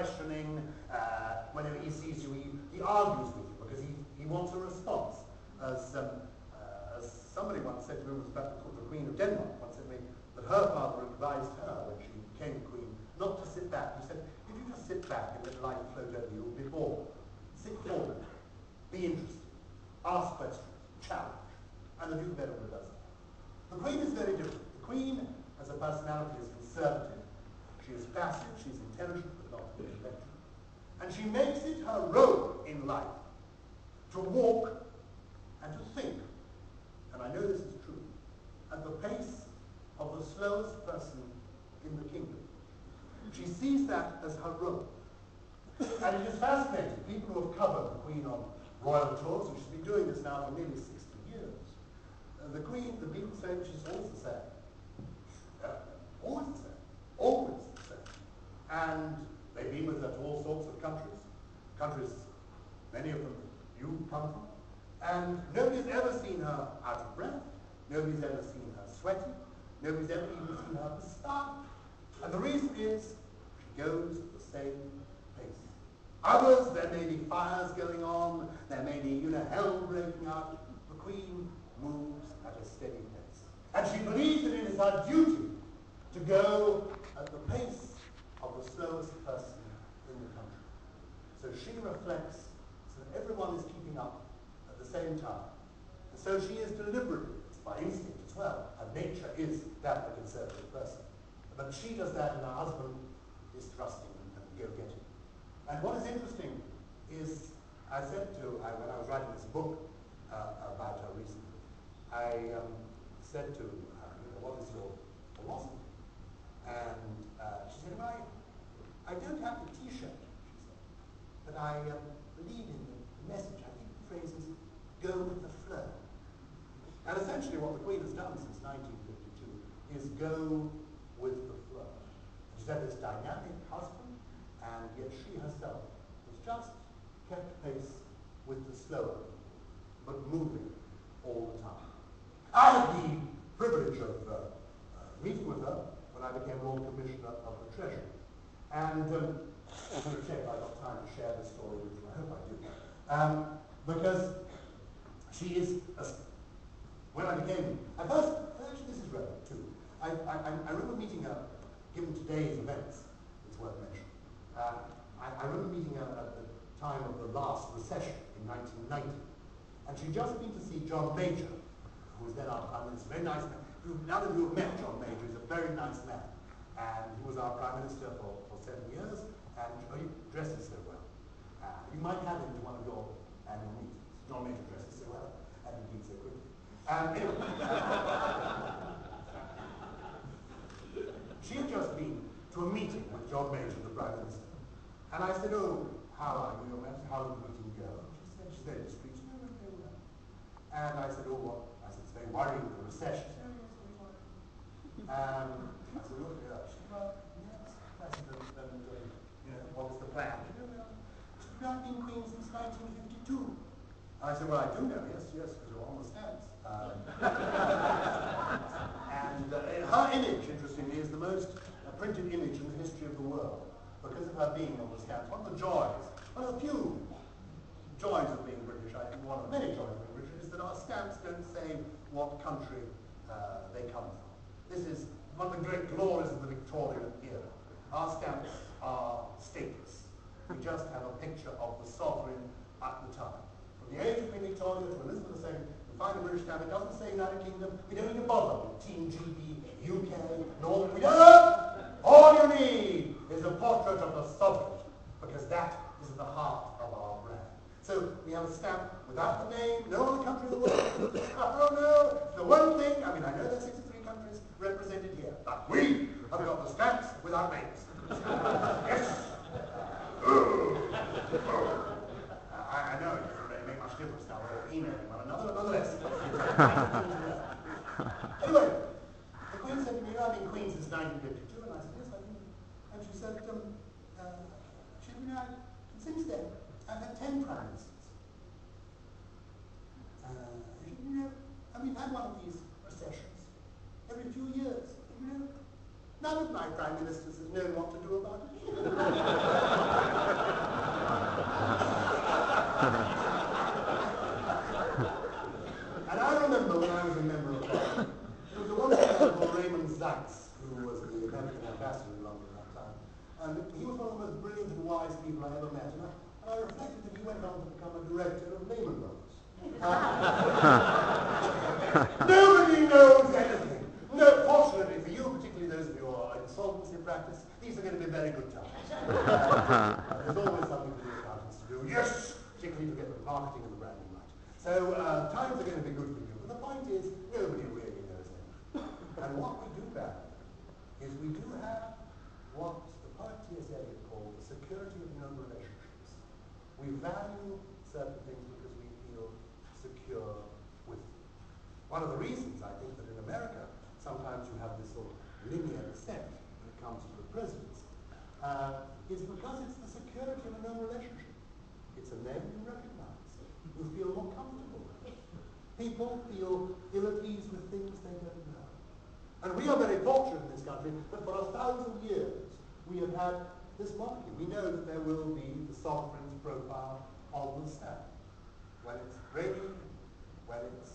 Whenever he sees you, he argues with you because he wants a response. As somebody once said to me, it was about the Queen of Denmark, once said to me that her father advised her when she became queen not to sit back. He said, if you just sit back and let life float over you, you'll be bored. Sit forward, be interested, ask questions, challenge. And the Duke of Edinburgh does that. The Queen is very different. The Queen, as a personality, is conservative. She is passive, she's intelligent, but not intellectual. And she makes it her role in life to walk and to think, and I know this is true, at the pace of slowest person in the kingdom. She sees that as her role. And it is fascinating. People who have covered the Queen on royal tours, and she's been doing this now for nearly 60 years. The Queen, the people say that she's always the same. Always the same. Always the same. And they've been with her to all sorts of countries. Countries, many of them you come from. And nobody's ever seen her out of breath. Nobody's ever seen her sweaty. Nobody's ever even seen her starved. And the reason is she goes at the same pace. Others, there may be fires going on, there may be, hell breaking out. The Queen moves at a steady pace. And she believes that it is her duty to go at the pace of the slowest person in the country. So she reflects so that everyone is keeping up at the same time. And so she is deliberately, it's by instinct as well, her nature is that of a conservative person. But she does that and her husband is thrusting and go-getting. And what is interesting is, I said to, when I was writing this book about her recently, I said to her, what is your philosophy? And she said, well, I don't have the T-shirt, she said, but I believe in the message. I think the phrase is, go with the flow. And essentially what the Queen has done since 1952 is go with the flow. She's had this dynamic husband, and yet she herself has just kept pace with the slower, but moving all the time. I had the privilege of meeting with her when I became Lord Commissioner of the Treasury. And I'm going to check if I've got time to share this story with you. I hope I do. Because she is, when I became, at first, actually this is relevant too. I remember meeting her, given today's events, it's worth mentioning. I remember meeting her at the time of the last recession in 1990. And she'd just been to see John Major, who was then our Prime Minister, very nice man. None of you have met John Major, he's a very nice man. And he was our Prime Minister for 7 years, and he dresses so well. You might have him to one of your annual meetings. John Major dresses so well, and he eats so quickly. Anyway, she had just been to a meeting with John Major, the Prime Minister. And I said, oh, how are you, Your Majesty? How did the meeting go? She said, she's very discreet. She said, no, very well. And I said, oh, what? I said, it's very worrying, the recession. She said, oh, yes, very worrying. I said, look, she said, well, yes, President, and what was the plan? She said, well, she's not been Queen since 1952. I said, well, I do know, yes, because you're on the stands. And her image, interestingly, is the most printed image in the history of the world because of her being on the stamps. One of the joys, one of the few joys of being British, I think one of the many joys of being British, is that our stamps don't say what country they come from. This is one of the great glories of the Victorian era. Our stamps are stateless. We just have a picture of the sovereign at the time. From the age of Queen Victoria to Elizabeth II, find a British stamp, it doesn't say United Kingdom, we don't even bother with Team GB, UK, Northern, we don't know! All you need is a portrait of the sovereign, because that is at the heart of our brand. So we have a stamp without the name, no other country in the world. Oh no, the one thing, I know there's 63 countries represented here, but we have got the stamps without names. Yes! I know it doesn't really make much difference now, we're emailing one another, nonetheless. Anyway, the Queen said to me, I've been Queen since 1952, and I said, yes, I do. And she said, since then, I've had 10 Prime Ministers. And we've had one of these recessions every few years. None of my Prime Ministers has known what to do about it. And I remember when I was a member of Parliament, there was a wonderful man called Raymond Zacks, who was the American ambassador in London at that time. And he was one of the most brilliant and wise people I ever met. And I reflected that he went on to become a director of Lehman Brothers. Nobody knows anything. No, fortunately for you, particularly those of you who are in insolvency practice, these are going to be very good times. There's always something for the accountants to do. Yes! Particularly to get the marketing and the branding right. So times are going to be good for you. But the point is, nobody really knows anything. And what we do back is we do have what the poet T.S. Eliot called the security of known relationships. We value certain things because we feel secure with them. One of the reasons, I think, that in America sometimes you have this sort of linear descent when it comes to the presidency, is because it's the security of a known relationship. It's a name you recognize. You feel more comfortable with it. People feel ill at ease with things they don't know. And we are very fortunate in this country that for 1,000 years we have had this monarchy. We know that there will be the sovereign's profile on the stamp. When it's raining, when it's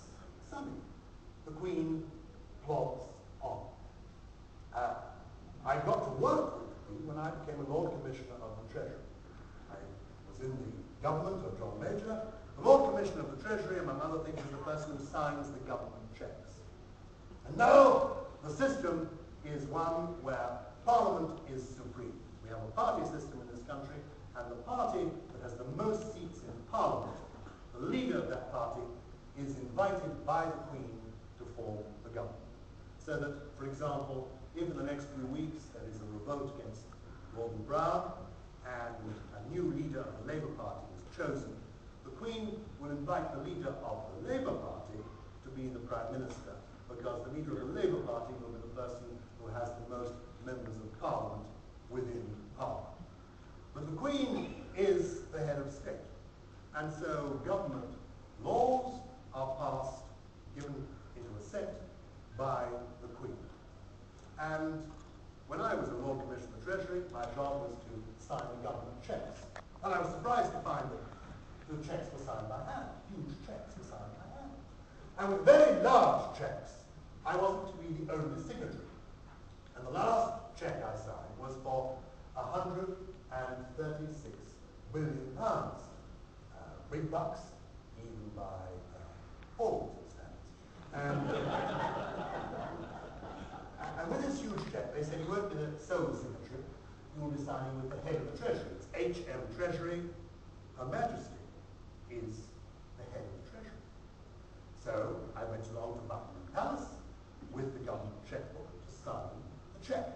sunny, the Queen plods on. I got to work with the Queen when I became a Lord Commissioner of the Treasury. I was in the government of John Major. The Lord Commissioner of the Treasury, among other things, is the person who signs the government checks. And now the system is one where Parliament is supreme. We have a party system in this country, and the party that has the most seats in Parliament, the leader of that party, is invited by the Queen to form the government. So that, for example, if in the next few weeks there is a revolt against Gordon Brown and a new leader of the Labour Party is chosen, the Queen will invite the leader of the Labour Party to be the Prime Minister, because the leader of the Labour Party will be the person who has the most members of Parliament within Parliament. But the Queen is the head of state, and so government laws are passed, given into assent by the Queen. And when I was a Lord Commissioner of the Treasury, my job was to sign the government checks. And I was surprised to find that the checks were signed by hand. Huge checks were signed by hand. And with very large checks, I wasn't to be the only signatory. And the last check I signed was for £136 billion. Big bucks, even by all standards. And with this huge check, they said you won't be the sole signatory, you will be signing with the head of the Treasury. It's H.M. Treasury. Her Majesty is the head of the Treasury. So I went along to Buckingham Palace with the government checkbook to sign the check.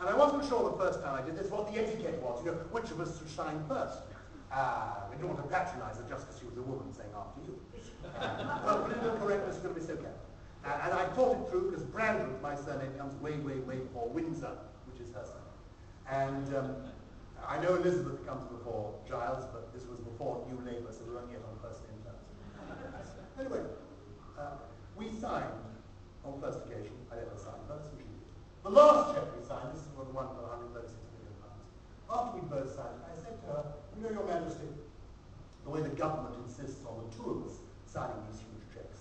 And I wasn't sure the first time I did this what the etiquette was, you know, which of us should sign first. We didn't want to patronize her just because she was a woman saying after you. Well, political correctness is going to be so careful. And I thought it through because Brandreth, my surname, comes way, way, way before Windsor, which is her surname. And I know Elizabeth comes before Gyles, but this was before New Labour, so we weren't yet on first name terms. Anyway, we signed on first occasion. I never signed first, and she did. The last check we signed, this is the one for £136 million. After we both signed, I said to her, you know, Your Majesty, the way the government insists on the two of us signing these huge checks,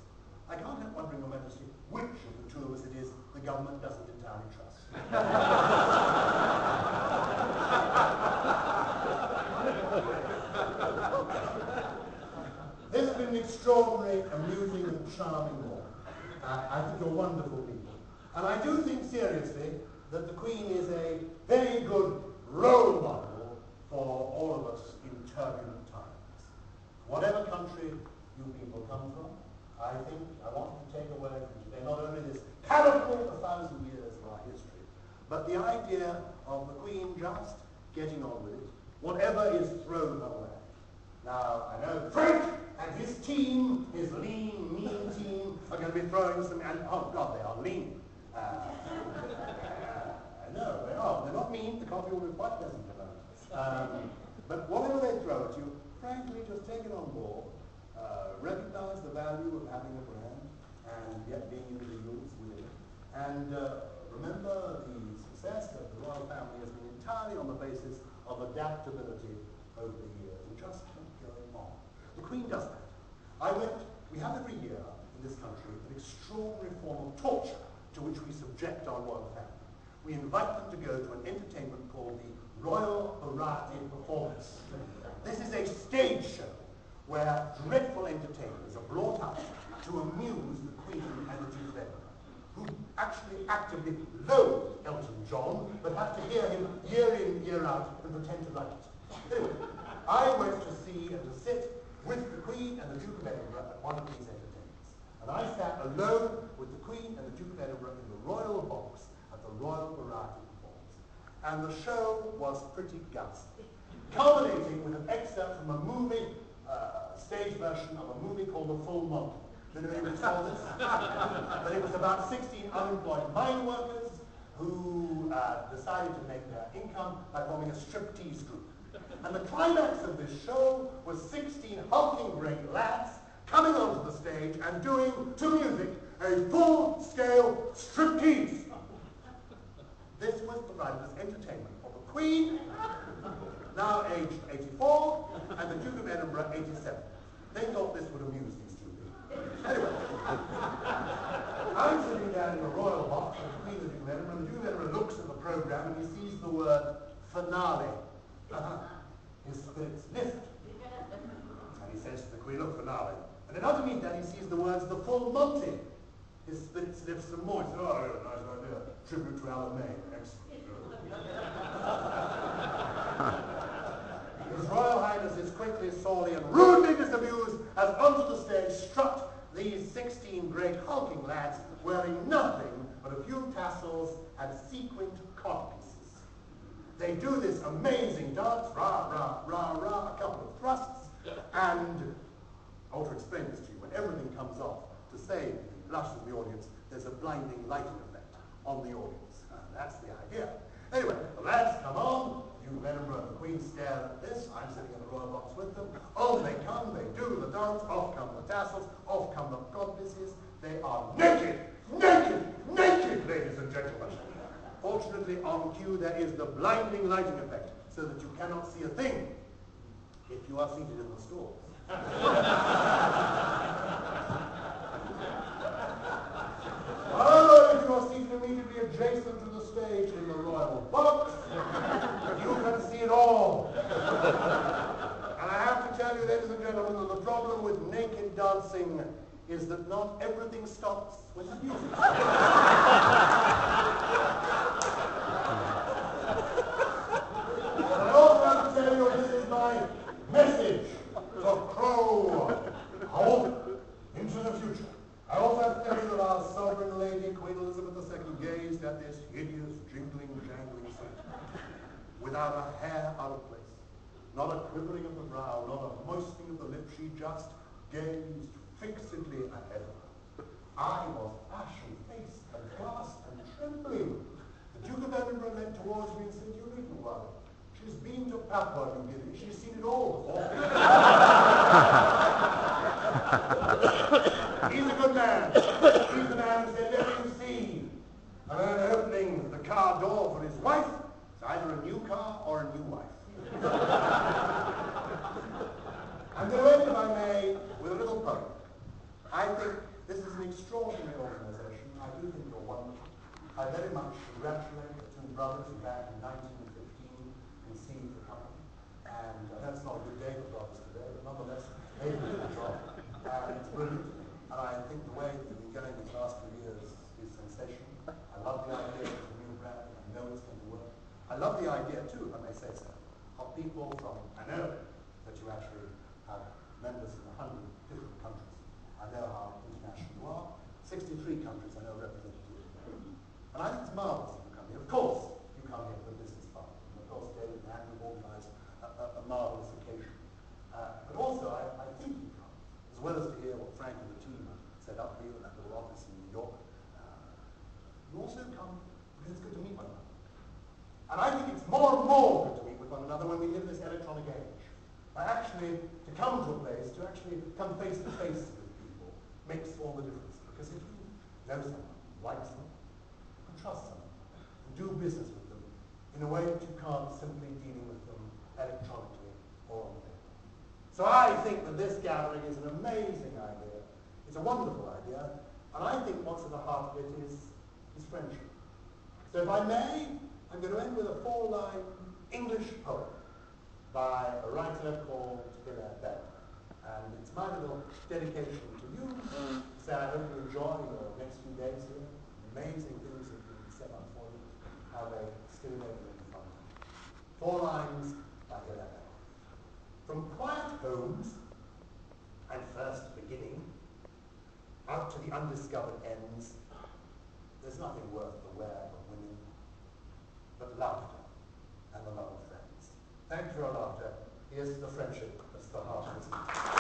I can't help wondering, Your Majesty, which of the two of us it is the government doesn't entirely trust. This has been an extraordinary, amusing, and charming war. I think you're wonderful people. And I do think seriously that the Queen is a very good role model for all of us in turbulent times. Whatever country you people come from, I want to take away from today not only this parable of 1,000 years of our history, but the idea of the Queen just getting on with it, whatever is thrown her way. Now, I know Frank and his team, his lean, mean team, are going to be throwing some, and oh God, they are lean. I know, they are. They're not mean, the coffee will be quite pleasant for them. But whatever they throw at you, frankly, just take it on board, recognize the value of having a brand, and yet being individuals within it. And remember, the success of the royal family has been entirely on the basis of adaptability over the years, and just keep going on. The Queen does that. We have every year in this country an extraordinary form of torture to which we subject our royal family. We invite them to go to an entertainment called the Royal Variety Performance. This is a stage show where dreadful entertainers are brought out to amuse the Queen and the Duke of Edinburgh, who actually actively loathe Elton John, but have to hear him year in, year out, and pretend to like it. Anyway, I went to see and to sit with the Queen and the Duke of Edinburgh at one of these entertainments. And I sat alone with the Queen and the Duke of Edinburgh in the royal box at the Royal Variety Performance. And the show was pretty ghastly, culminating with an excerpt from a movie, stage version of a movie called The Full Monty. Did anyone saw this? But it was about 16 unemployed mine workers who decided to make their income by forming a striptease group. And the climax of this show was 16 hulking great lads coming onto the stage and doing, to music, a full-scale striptease. This was provided as entertainment for the Queen, now aged 84, and the Duke of Edinburgh, 87. They thought this would amuse these two people. Anyway, I'm sitting down in the royal box with the Queen of the Duke of Edinburgh, and the Duke of Edinburgh looks at the programme and he sees the word finale. His spirits lift. And he says to the Queen, look, finale. And then underneath that he sees the words, the full Monty. His spirits lift some more. He said, oh, yeah, nice idea. Tribute to Alan May. Excellent. His Royal Highness is quickly, sorely, and rudely disabused as onto the stage strut these 16 great hulking lads wearing nothing but a few tassels and sequined codpieces. They do this amazing dance, rah, rah, rah, rah, a couple of thrusts, and I want to explain this to you. When everything comes off, to say it blushes the audience, there's a blinding lighting effect on the audience. That's the idea. Anyway, the lads come on, Duke of Edinburgh and the Queen stare at this. I'm sitting in the royal box with them. On they come, they do the dance, off come the tassels, off come the codpieces. They are naked, naked, naked, ladies and gentlemen. Fortunately, on cue, there is the blinding lighting effect, so that you cannot see a thing if you are seated in the stalls. Oh, if you are seated immediately adjacent to the stage in the royal box, you can see it all. And I have to tell you, ladies and gentlemen, that the problem with naked dancing is that not everything stops when the music stops. And I also have to tell you, this is my message to Cromwell into the future. I also have to tell you that our sovereign lady, Queen Elizabeth II, gazed at this hideous, jingling, jangling sight without a hair out of place, not a quivering of the brow, not a moistening of the lip. She just gazed fixedly ahead of her. I was ashen-faced, aghast, and trembling. The Duke of Edinburgh leant towards me and said, "You needn't worry. She's been to Papua New Guinea. She's seen it all before." He's a good man. He's the man who said, "Let him see." And then opening the car door for his wife, it's either a new car or a new wife. I'm going to end, if I may, with a little poem. I think this is an extraordinary organisation. I do think you're wonderful. I very much congratulate the two brothers who back in 1915 conceived the company. And that's not a good day for brothers today, but nonetheless, they did a good job. And it's brilliant. And I think the way that you've been going these last few years is sensational. I love the idea of the new brand. I know it's going to work. I love the idea, too, if I may say so, of people from, I know that you actually have members in 100 different countries. I know how international you are. 63 countries I know represented you. And I think it's marvellous that you come here. Of course, you come here for a business partner. And of course, David and Andrew have organised a marvellous occasion. But also, I think you come, as well as to hear what Frank and the team have set up for you in that little office in New York. You also come because it's good to meet one another. And I think it's more and more good to meet with one another when we live in this electronic age. Actually, to come to a place, to actually come face to face with people, makes all the difference. Because if you know someone, like someone, you can trust someone, and do business with them in a way that you can't simply dealing with them electronically or on paper. So I think that this gathering is an amazing idea. It's a wonderful idea. And I think what's at the heart of it is friendship. So if I may, I'm going to end with a 4-line English poem by a writer called Hilaire Bell. And it's my little dedication to you. So I hope you enjoy your next few days here. Amazing things have been set up for you. How they stimulate you in fun. 4 lines by Hilaire Bell. From quiet homes and first beginning, out to the undiscovered ends, there's nothing worth the wear of women but laughter and the love of friends. Thank you for your laughter. Here's the friendship that's the heart of this.